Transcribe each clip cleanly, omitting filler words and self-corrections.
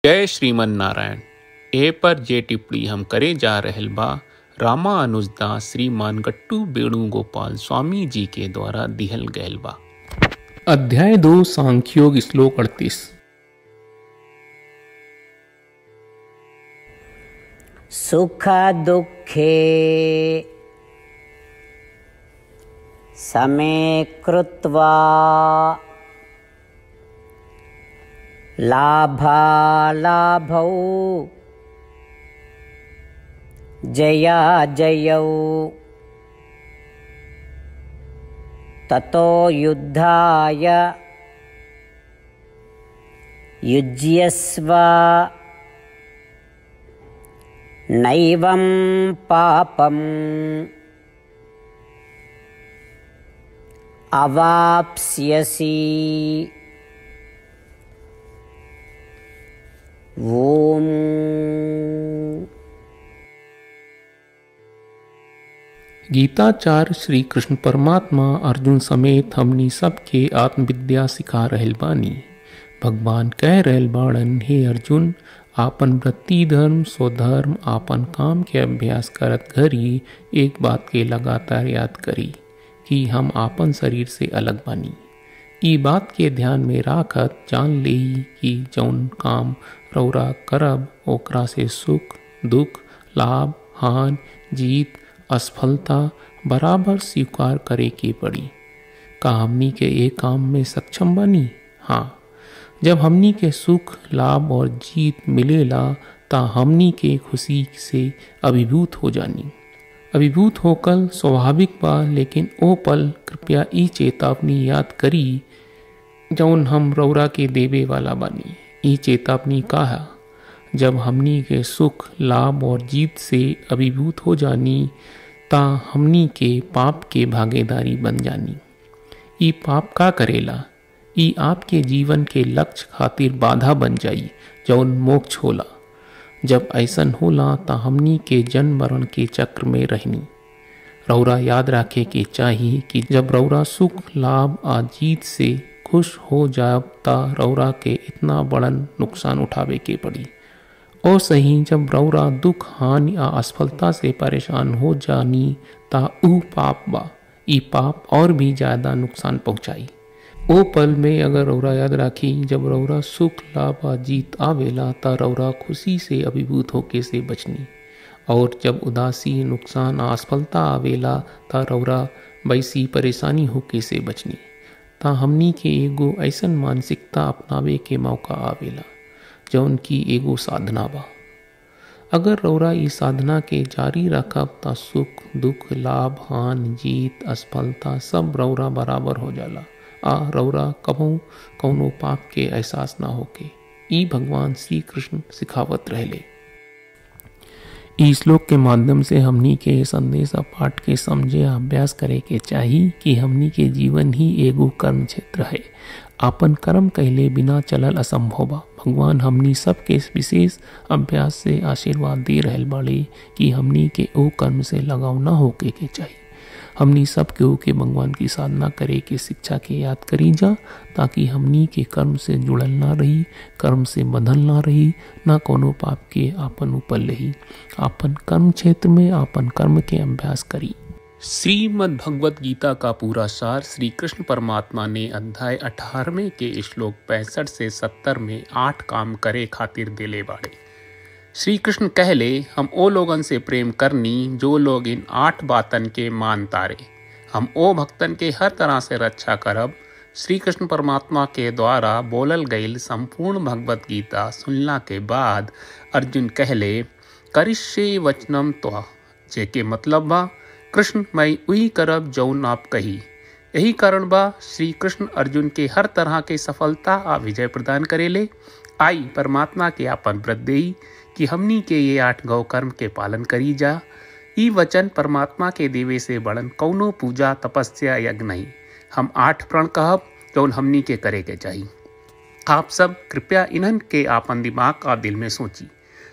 जय श्रीमन नारायण। ए पर जे टिप्पणी हम करे जा रहल बा रामानुजदास श्रीमान गट्टू वेणुगोपाल स्वामी जी के द्वारा दिहल गयल बा। अध्याय 2 सांख्योग श्लोक 38। सुख दुखे समे कृत्वा लाभालाभौ जयाजयौ ततो युद्धाय युज्यस्व नैवं पापम् अवाप्स्यसि। ओम। गीताचार्य श्री कृष्ण परमात्मा अर्जुन समेत हमनी सबके आत्मविद्या सिखा रहल बानी। भगवान कह रहल बाड़न, हे अर्जुन, आपन वृत्ति धर्म स्वधर्म आपन काम के अभ्यास करत घरी एक बात के लगातार याद करी कि हम आपन शरीर से अलग बानी। ई बात के ध्यान में राखत जान लेई कि जौन काम रौरा करब ओकरा से सुख दुख लाभ हान जीत असफलता बराबर स्वीकार करे के पड़ी। का हमनी के एक काम में सक्षम बनी? हाँ, जब हमनी के सुख लाभ और जीत मिलेला ता हमनी के खुशी से अभिभूत हो जानी। अभिभूत होकर स्वाभाविक बा, लेकिन ओ पल कृपया ई चेतावनी याद करी जौन हम रौरा के देवे वाला बानी। ई चेतावनी कहा, जब हमनी के सुख लाभ और जीत से अभिभूत हो जानी ता हमनी के पाप के भागीदारी बन जानी। ई पाप का करेला? ई आपके जीवन के लक्ष्य खातिर बाधा बन जाई जौन मोक्ष होला। जब ऐसन होला ता हमनी के जन्म मरण के चक्र में रहनी। रौरा याद रखे के चाहिए कि जब रौरा सुख लाभ आ जीत से खुश हो जाब ता रौरा के इतना बड़न नुकसान उठावे के पड़ी। और सही जब रौरा दुख हानि आ असफलता से परेशान हो जानी ता ऊ पाप बा। ई पाप और भी ज़्यादा नुकसान पहुँचाई। ओ पल में अगर रौरा याद राखी जब रौरा सुख लाभ आ जीत आवेला ता रौरा खुशी से अभिभूत होके से बचनी। और जब उदासी नुकसान आ असफलता आवेला ता रौरा वैसी परेशानी होके से बचनी। ता हमनी के एगो ऐसन मानसिकता अपनावे के मौका आवेला जौन की एगो साधना बा। अगर रौरा ई साधना के जारी रखब ता सुख दुख लाभ हान जीत असफलता सब रौरा बराबर हो जाला आ रौरा कबहू कौनो पाप के एहसास ना होके। ई भगवान श्री कृष्ण सिखावत रहले। ई श्लोक के माध्यम से हमनी के संदेश पाठ के समझे अभ्यास करे के चाहिए कि हमनी के जीवन ही एगो कर्म क्षेत्र है। आपन कर्म कहले बिना चलल असंभव बा। भगवान हमनी सबके विशेष अभ्यास से आशीर्वाद दे रहल बाड़े कि हमनी के ओ कर्म से लगाव न होके के चाहिए। हमनी सब केहू के भगवान की साधना करे के शिक्षा के याद करी जा ताकि हमनी के कर्म से जुड़ल ना रही, कर्म से बंधल ना रही, ना कोनो पाप के आपन ऊपर रही। आपन कर्म क्षेत्र में आपन कर्म के अभ्यास करी। श्रीमद् भगवत गीता का पूरा सार श्री कृष्ण परमात्मा ने अध्याय 18 के श्लोक 65 से 70 में 8 काम करे खातिर दिले बाड़े। श्री कृष्ण कहले, हम ओ लोगन से प्रेम करनी जो लोग इन 8 बातन के मान तारे। हम ओ भक्तन के हर तरह से रक्षा करब। श्री कृष्ण परमात्मा के द्वारा बोलल गईल संपूर्ण भगवत गीता सुनला के बाद अर्जुन कहले, करिष्ये वचनम त्वा, जेके मतलब बा कृष्ण मैं वही करब जौन आप कही। यही कारण बा श्री कृष्ण अर्जुन के हर तरह के सफलता आ विजय प्रदान करेले। आई परमात्मा के आपन व्रत देई कि हमनी के ये 8 गौ कर्म के पालन करी जा। ई वचन परमात्मा के देवे से बड़न कौनो पूजा तपस्या यज्ञ नहीं। हम 8 प्रण कहब जौन हमनी के करे के चाहिए। आप सब कृपया इन्हन के आपन दिमाग और दिल में सोची।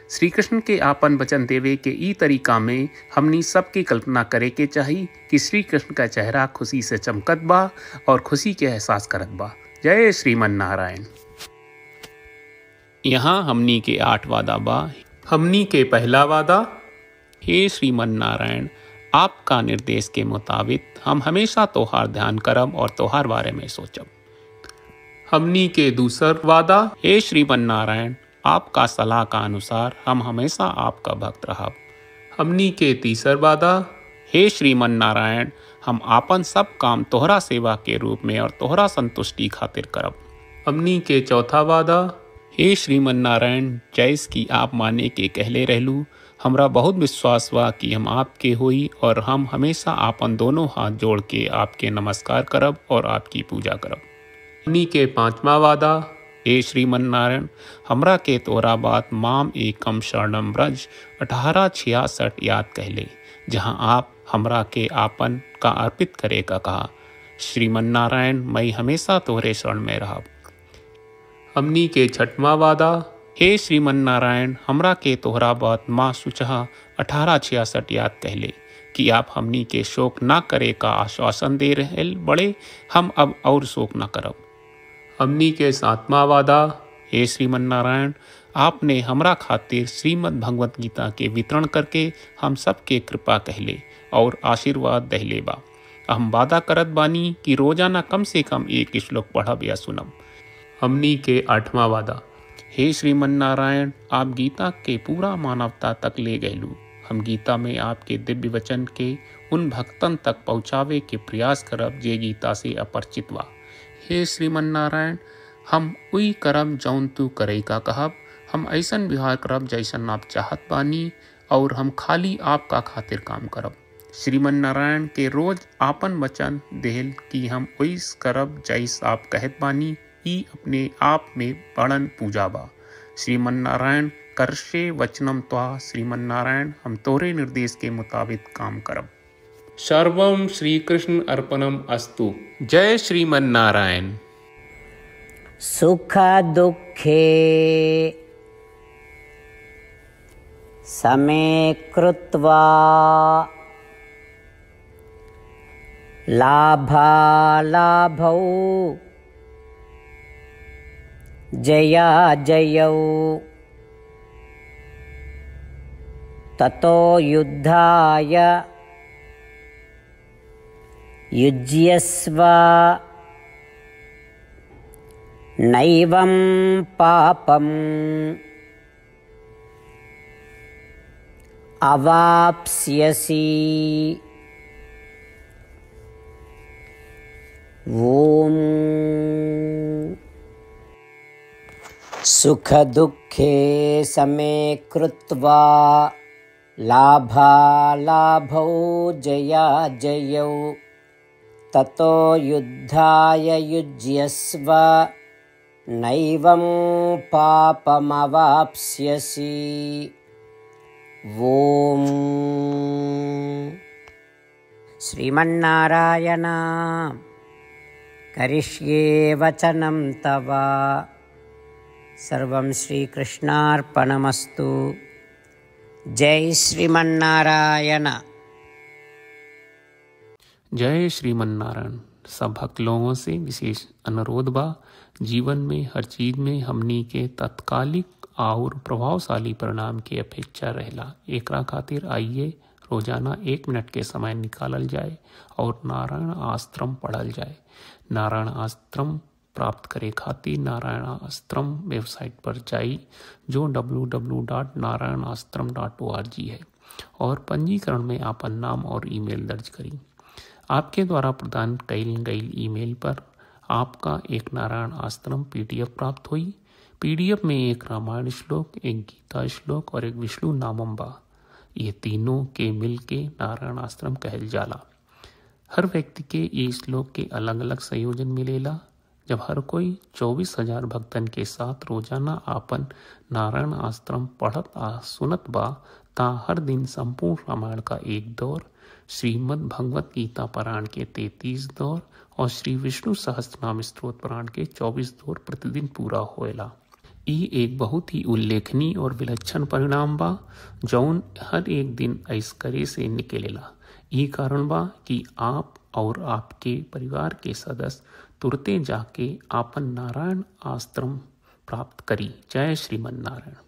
श्री कृष्ण के आपन वचन देवे के ई तरीका में हमनी सबकी कल्पना करे के चाहिए कि श्री कृष्ण का चेहरा खुशी से चमकत बा और खुशी के एहसास करत बा। जय श्रीमन नारायण। यहाँ हमनी के 8 वादा बा। हमनी के पहला वादा, हे श्रीमन नारायण, आपका निर्देश के मुताबिक हम हमेशा तोहार ध्यान करब और तोहार बारे में सोचब। हमनी के दूसर वादा, हे श्रीमन नारायण, आपका सलाह का अनुसार हम हमेशा आपका भक्त रहब। हमनी के तीसर वादा, हे श्रीमन नारायण, हम आपन सब काम तोहरा सेवा के रूप में और तोहरा संतुष्टि खातिर करब। हमनी के चौथा वादा, हे श्रीमन नारायण, जैस की आप माने के कहले रहलू, हमरा बहुत विश्वास बा कि हम आपके होई और हम हमेशा आपन दोनों हाथ जोड़ के आपके नमस्कार करब और आपकी पूजा करब। हमनी के पांचवा वादा, हे श्रीमन नारायण, हमरा के तोरा बात माम एकम शरणम ब्रज 1866 याद कहले, जहाँ आप हमरा के आपन का अर्पित करे का कहा। श्रीमन नारायण, मैं हमेशा तोहरे शरण में रहब। हमनी के छठवां वादा, हे श्रीमन नारायण, हमरा के तोहरा बात माँ सुचहा 1866 याद कहले कि आप हमनी के शोक ना करे का आश्वासन दे रहे बड़े, हम अब और शोक ना करब। हमनी के सातवां वादा, हे श्रीमन नारायण, आपने हमरा खातिर श्रीमद् भगवत गीता के वितरण करके हम सबके कृपा कहले और आशीर्वाद दहले बा। हम वादा करत बानी कि रोजाना कम से कम एक श्लोक पढ़ब या सुनब। हमनी के आठवां वादा, हे श्रीमन नारायण, आप गीता के पूरा मानवता तक ले गयलू। हम गीता में आपके दिव्य वचन के उन भक्तन तक पहुँचावे के प्रयास करब जे गीता से अपरिचित बा। हे श्रीमन नारायण, हम उई करब जौन तू करे का कहब। हम ऐसन व्यवहार करब जैसन आप चाहत बानी और हम खाली आपका खातिर काम करब। श्रीमन नारायण के रोज आपन वचन देहल कि हम ओइस करब जैस आप कहत बानी, ई अपने आप में बड़न पूजा बा। श्रीमन नारायण, करशे वचनम त्वा। श्रीमन नारायण, हम तोरे निर्देश के मुताबिक काम करब। सर्वम श्री कृष्ण अर्पणम अस्तु। जय श्रीमन नारायण। सुख दुःखे समे कृत्वा लाभालाभौ जयाजयौ ततो युद्धाय युज्यस्व नैवं पापम् अवाप्स्यसि। ओम सुख दुःखे समे कृत्वा लाभालाभौ जयाजयौ ततो युद्धाय युज्यस्व नैवं पापमवाप्स्यसि। ओम श्रीमन्नारायण करिष्ये वचनं तव। सर्वं श्रीकृष्णार्पणमस्तु। जय श्रीमन्नारायण। जय श्रीमन नारायण। सब भक्त लोगों से विशेष अनुरोध बा, जीवन में हर चीज में हमनी के तत्कालिक और प्रभावशाली परिणाम की अपेक्षा रहेला। एकरा खातिर आइए रोजाना 1 मिनट के समय निकालल जाए और नारायण आश्रम पढ़ल जाए। नारायण आश्रम प्राप्त करे खातिर नारायण आश्रम वेबसाइट पर जाई, जो www.narayanashram.org है, और पंजीकरण में आपन नाम और ईमेल दर्ज करी। आपके द्वारा प्रदान कईल गई ईमेल पर आपका एक नारायण आश्रम PDF प्राप्त हुई। PDF में एक रामायण श्लोक, एक गीता श्लोक और एक विष्णु नामम बा। ये तीनों के मिल के नारायण आश्रम कहल जाला। हर व्यक्ति के ये श्लोक के अलग अलग संयोजन मिलेला। जब हर कोई 24,000 भक्तन के साथ रोजाना आपन नारायण आश्रम पढ़त आ सुनत बा, ता हर दिन संपूर्ण रामायण का 1 दौर, श्रीमद् भगवत गीता पारायण के 33 दौर और श्री विष्णु सहस्त्रनाम स्तोत्र पारायण के 24 दौर प्रतिदिन पूरा होएला। ई एक बहुत ही उल्लेखनीय और विलक्षण परिणाम बा, जौन हर एक दिन ऐसकरे से निकलेला। ई कारण बा कि आप और आपके परिवार के सदस्य तुरते जाके आपन नारायण आश्रम प्राप्त करी। जय श्रीमन नारायण।